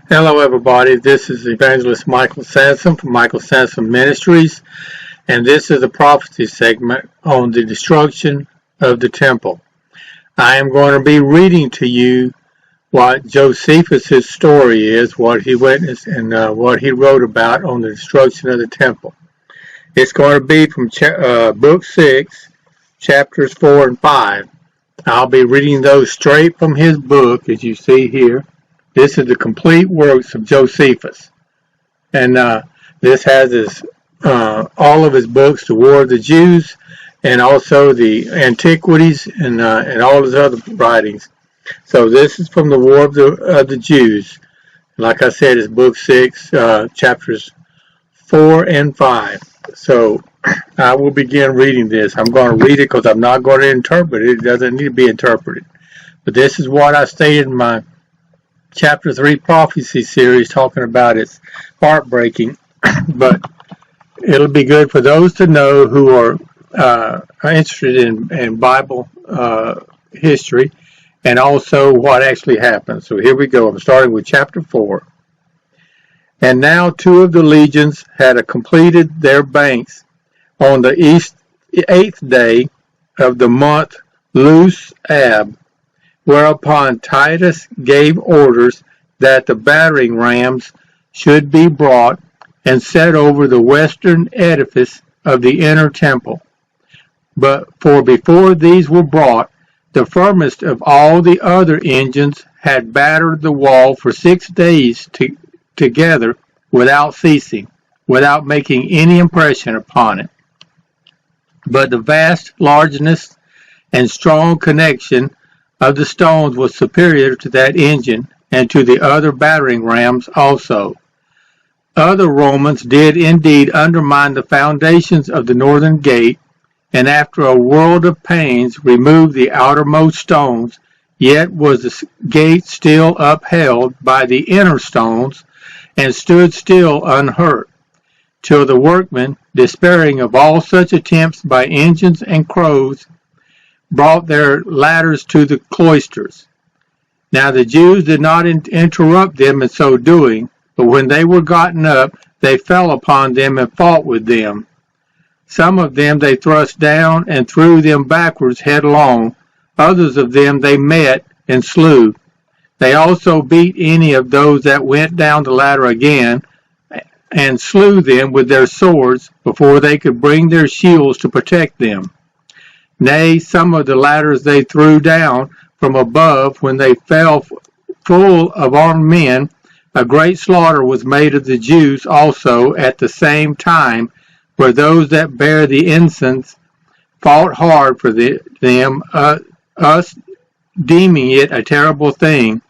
Hello, everybody. This is Evangelist Michael Sansom from Michael Sansom Ministries, and this is a prophecy segment on the destruction of the temple. I am going to be reading to you what Josephus' story is, what he witnessed, and what he wrote about on the destruction of the temple. It's going to be from Book 6, chapters 4 and 5. I'll be reading those straight from his book, as you see here. This is the complete works of Josephus, and this has all of his books, the War of the Jews, and also the Antiquities, and all his other writings. So this is from the War of the Jews. Like I said, it's Book 6, chapters 4 and 5. So I will begin reading this. I'm going to read it because I'm not going to interpret it. It doesn't need to be interpreted. But this is what I stated in my Chapter 3 prophecy series, talking about it's heartbreaking, but it'll be good for those to know who are interested in Bible history and also what actually happened. So here we go. I'm starting with chapter 4. And now 2 of the legions had completed their banks on the 8th day of the month Lus Ab, whereupon Titus gave orders that the battering rams should be brought and set over the western edifice of the inner temple. But for before these were brought, the firmest of all the other engines had battered the wall for 6 days together without ceasing, without making any impression upon it. But the vast largeness and strong connection of the stones was superior to that engine and to the other battering rams also. Other Romans did indeed undermine the foundations of the northern gate, and after a world of pains removed the outermost stones, yet was the gate still upheld by the inner stones, and stood still unhurt, till the workmen, despairing of all such attempts by engines and crows, brought their ladders to the cloisters. Now the Jews did not interrupt them in so doing, but when they were gotten up, they fell upon them and fought with them. Some of them they thrust down and threw them backwards headlong. Others of them they met and slew. They also beat any of those that went down the ladder again, and slew them with their swords before they could bring their shields to protect them. Nay, some of the ladders they threw down from above when they fell full of armed men. A great slaughter was made of the Jews also at the same time, where those that bear the ensigns fought hard for them, us deeming it a terrible thing,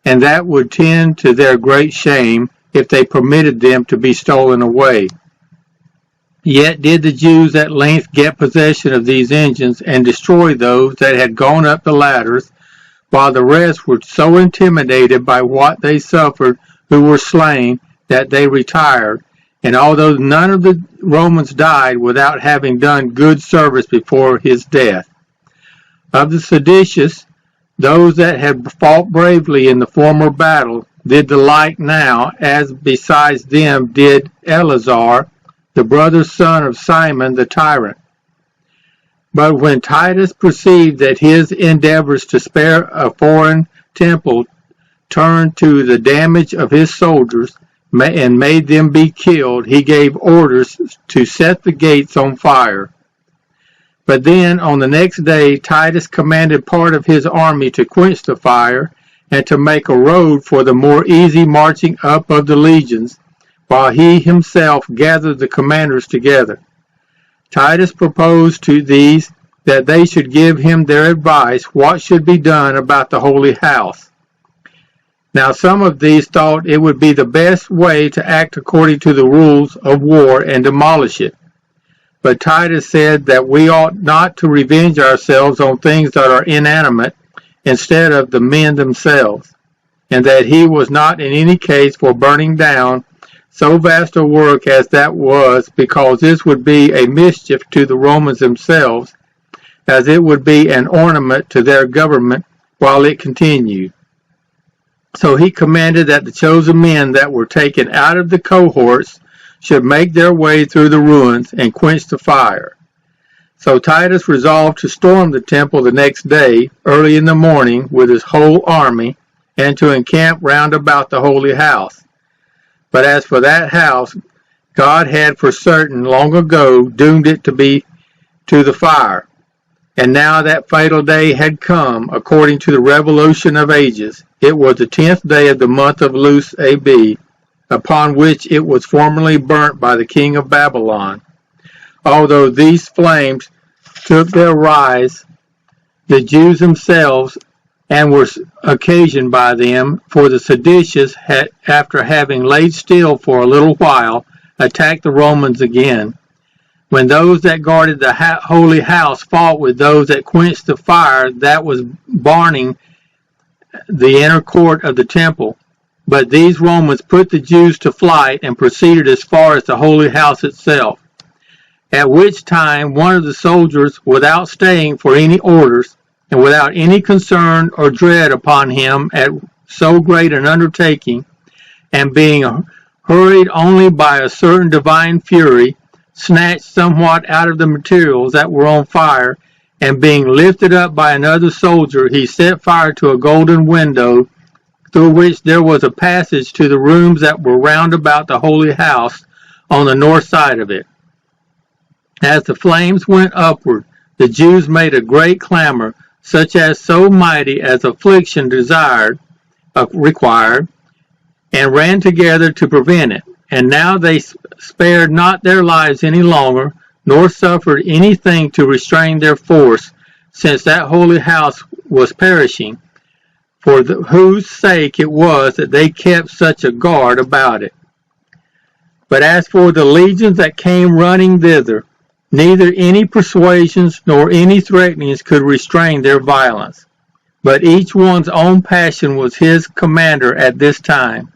and that would tend to their great shame if they permitted them to be stolen away. Yet did the Jews at length get possession of these engines and destroy those that had gone up the ladders, while the rest were so intimidated by what they suffered who were slain that they retired, and although none of the Romans died without having done good service before his death. Of the seditious, those that had fought bravely in the former battle did the like now, as besides them did Eleazar, the brother son of Simon the tyrant. But when Titus perceived that his endeavors to spare a foreign temple turned to the damage of his soldiers and made them be killed, he gave orders to set the gates on fire. But then on the next day Titus commanded part of his army to quench the fire and to make a road for the more easy marching up of the legions, while he himself gathered the commanders together. Titus proposed to these that they should give him their advice what should be done about the holy house. Now some of these thought it would be the best way to act according to the rules of war and demolish it. But Titus said that we ought not to revenge ourselves on things that are inanimate instead of the men themselves, and that he was not in any case for burning down so vast a work as that was, because this would be a mischief to the Romans themselves, as it would be an ornament to their government while it continued. So he commanded that the chosen men that were taken out of the cohorts should make their way through the ruins and quench the fire. So Titus resolved to storm the temple the next day, early in the morning, with his whole army, and to encamp round about the holy house. But as for that house, God had for certain long ago doomed it to be to the fire. And now that fatal day had come, according to the revolution of ages. It was the 10th day of the month of Lous AB, upon which it was formerly burnt by the king of Babylon. Although these flames took their rise, the Jews themselves, and were occasioned by them, for the seditious, had, after having laid still for a little while, attacked the Romans again. When those that guarded the holy house fought with those that quenched the fire that was burning the inner court of the temple. But these Romans put the Jews to flight and proceeded as far as the holy house itself. At which time one of the soldiers, without staying for any orders, and without any concern or dread upon him at so great an undertaking, and being hurried only by a certain divine fury, snatched somewhat out of the materials that were on fire, and being lifted up by another soldier, he set fire to a golden window, through which there was a passage to the rooms that were round about the holy house on the north side of it. As the flames went upward, the Jews made a great clamor, such as so mighty as affliction required, and ran together to prevent it. And now they spared not their lives any longer, nor suffered anything to restrain their force, since that holy house was perishing, for whose sake it was that they kept such a guard about it. But as for the legions that came running thither, neither any persuasions nor any threatenings could restrain their violence, but each one's own passion was his commander at this time.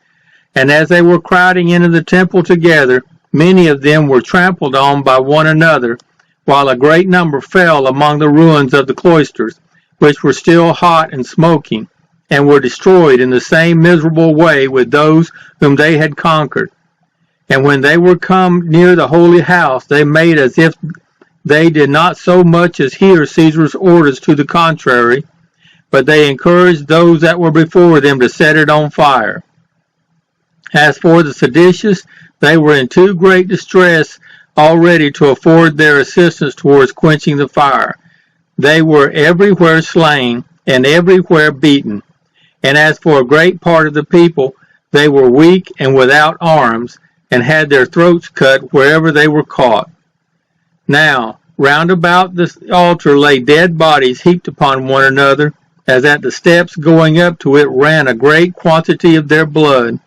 And as they were crowding into the temple together, many of them were trampled on by one another, while a great number fell among the ruins of the cloisters, which were still hot and smoking, and were destroyed in the same miserable way with those whom they had conquered. And when they were come near the holy house, they made as if they did not so much as hear Caesar's orders to the contrary, but they encouraged those that were before them to set it on fire. As for the seditious, they were in too great distress already to afford their assistance towards quenching the fire. They were everywhere slain, and everywhere beaten. And as for a great part of the people, they were weak and without arms, and had their throats cut wherever they were caught. Now, round about the altar lay dead bodies heaped upon one another, as at the steps going up to it ran a great quantity of their blood,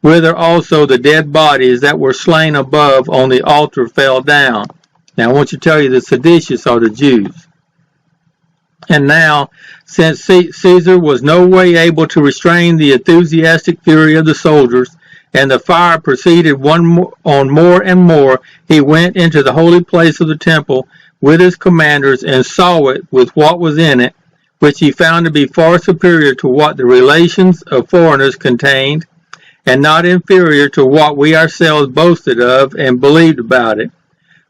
whither also the dead bodies that were slain above on the altar fell down. Now I want to tell you the seditious are the Jews. And now, since Caesar was no way able to restrain the enthusiastic fury of the soldiers, and the fire proceeded on more and more, he went into the holy place of the temple with his commanders and saw it with what was in it, which he found to be far superior to what the relations of foreigners contained, and not inferior to what we ourselves boasted of and believed about it.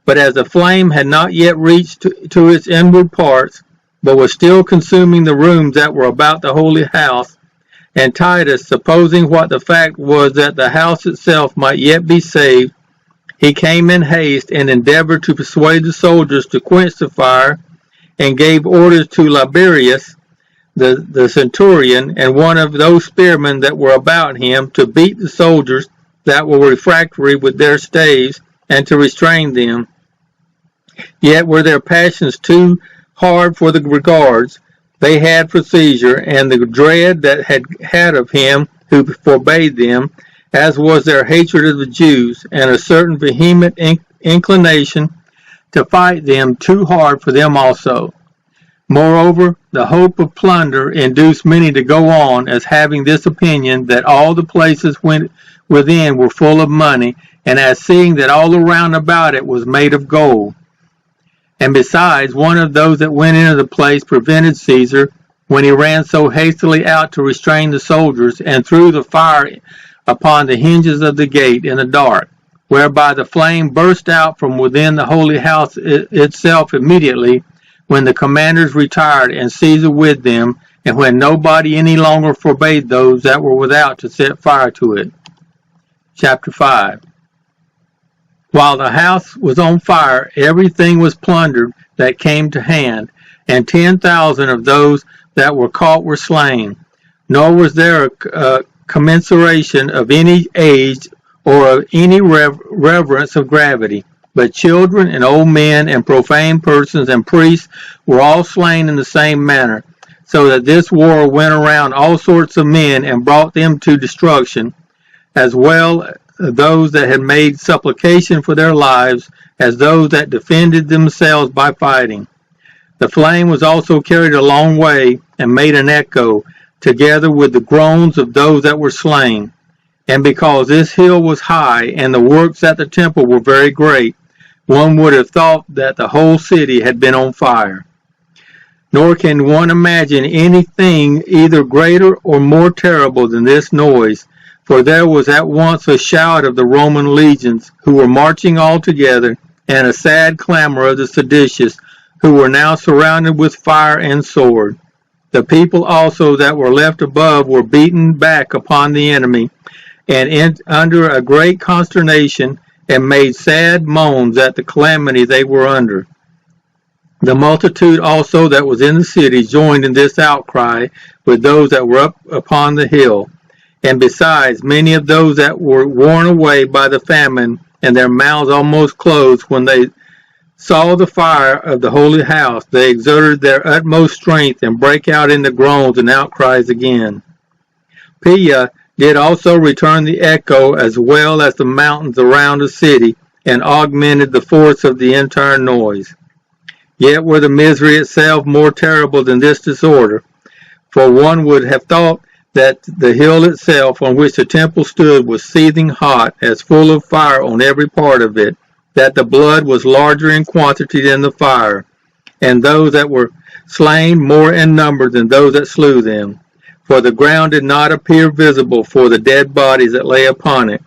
But as the flame had not yet reached to its inward parts, but was still consuming the rooms that were about the holy house, and Titus, supposing what the fact was that the house itself might yet be saved, he came in haste and endeavored to persuade the soldiers to quench the fire, and gave orders to Liberius, the centurion, and one of those spearmen that were about him, to beat the soldiers that were refractory with their staves, and to restrain them. Yet were their passions too hard for the regards they had for Caesar, and the dread that had of him who forbade them, as was their hatred of the Jews, and a certain vehement inclination to fight them too hard for them also. Moreover, the hope of plunder induced many to go on as having this opinion, that all the places within were full of money, and as seeing that all around about it was made of gold. And besides, one of those that went into the place prevented Caesar, when he ran so hastily out to restrain the soldiers, and threw the fire upon the hinges of the gate in the dark, whereby the flame burst out from within the holy house itself immediately, when the commanders retired, and Caesar with them, and when nobody any longer forbade those that were without to set fire to it. Chapter 5. While the house was on fire, everything was plundered that came to hand, and 10,000 of those that were caught were slain. Nor was there a commensuration of any age or of any reverence of gravity, but children and old men and profane persons and priests were all slain in the same manner, so that this war went around all sorts of men and brought them to destruction, as well those that had made supplication for their lives as those that defended themselves by fighting. The flame was also carried a long way and made an echo, together with the groans of those that were slain. And because this hill was high and the works at the temple were very great, one would have thought that the whole city had been on fire. Nor can one imagine anything either greater or more terrible than this noise, for there was at once a shout of the Roman legions, who were marching all together, and a sad clamor of the seditious, who were now surrounded with fire and sword. The people also that were left above were beaten back upon the enemy, and under a great consternation, and made sad moans at the calamity they were under. The multitude also that was in the city joined in this outcry with those that were up upon the hill. And besides, many of those that were worn away by the famine, and their mouths almost closed, when they saw the fire of the holy house, they exerted their utmost strength, and brake out into groans and outcries again. Pia did also return the echo, as well as the mountains around the city, and augmented the force of the entire noise. Yet were the misery itself more terrible than this disorder, for one would have thought that the hill itself on which the temple stood was seething hot, as full of fire on every part of it, that the blood was larger in quantity than the fire, and those that were slain more in number than those that slew them. For the ground did not appear visible for the dead bodies that lay upon it,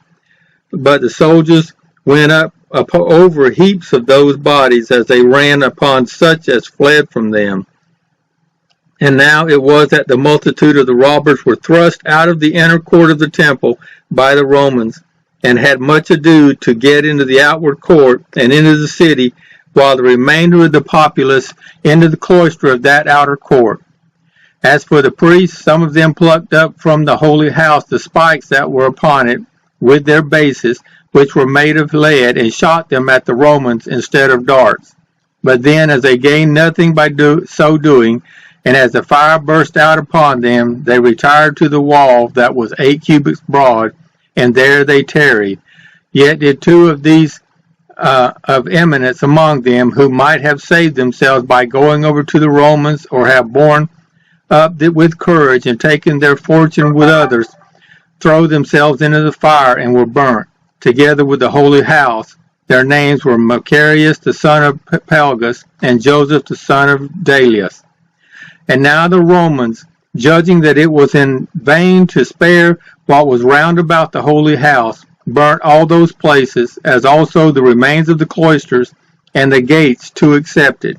but the soldiers went up over heaps of those bodies as they ran upon such as fled from them. And now it was that the multitude of the robbers were thrust out of the inner court of the temple by the Romans, and had much ado to get into the outward court and into the city, while the remainder of the populace into the cloister of that outer court. As for the priests, some of them plucked up from the holy house the spikes that were upon it, with their bases, which were made of lead, and shot them at the Romans instead of darts. But then, as they gained nothing by so doing, and as the fire burst out upon them, they retired to the wall that was 8 cubits broad, and there they tarried. Yet did 2 of these of eminence among them, who might have saved themselves by going over to the Romans, or have borne up with courage and taken their fortune with others, throw themselves into the fire and were burnt, together with the holy house. Their names were Macarius the son of Pelgus, and Joseph the son of Dalius. And now the Romans, judging that it was in vain to spare what was round about the holy house, burnt all those places, as also the remains of the cloisters, and the gates 2 excepted,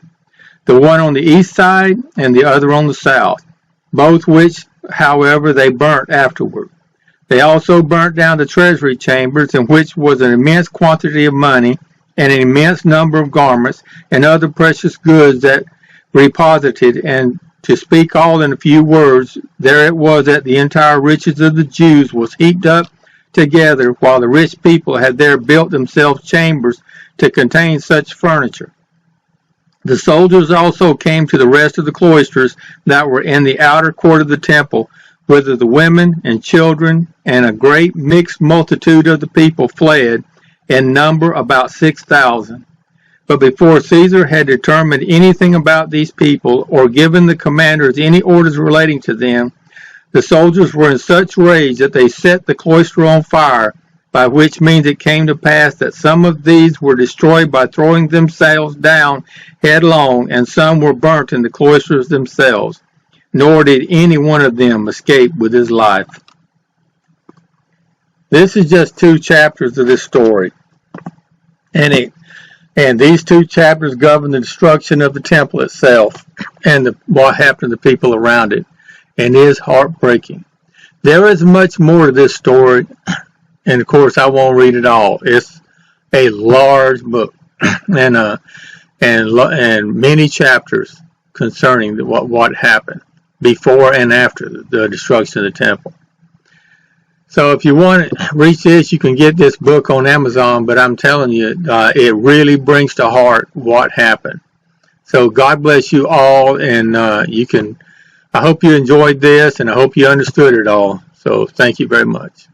the one on the east side and the other on the south, both which, however, they burnt afterward. They also burnt down the treasury chambers, in which was an immense quantity of money, and an immense number of garments, and other precious goods that reposited. And to speak all in a few words, there it was that the entire riches of the Jews was heaped up together, while the rich people had there built themselves chambers to contain such furniture. The soldiers also came to the rest of the cloisters that were in the outer court of the temple, whither the women and children and a great mixed multitude of the people fled, in number about 6,000. But before Caesar had determined anything about these people, or given the commanders any orders relating to them, the soldiers were in such rage that they set the cloister on fire, by which means it came to pass that some of these were destroyed by throwing themselves down headlong, and some were burnt in the cloisters themselves. nor did any one of them escape with his life. This is just 2 chapters of this story, and these 2 chapters govern the destruction of the temple itself and what happened to the people around it, and is heartbreaking. There is much more to this story, and of course I won't read it all. It's a large book and many chapters concerning what happened before and after the destruction of the temple. So if you want to reach this, you can get this book on Amazon, but I'm telling you, it really brings to heart what happened. So God bless you all, and I hope you enjoyed this, and I hope you understood it all. So thank you very much.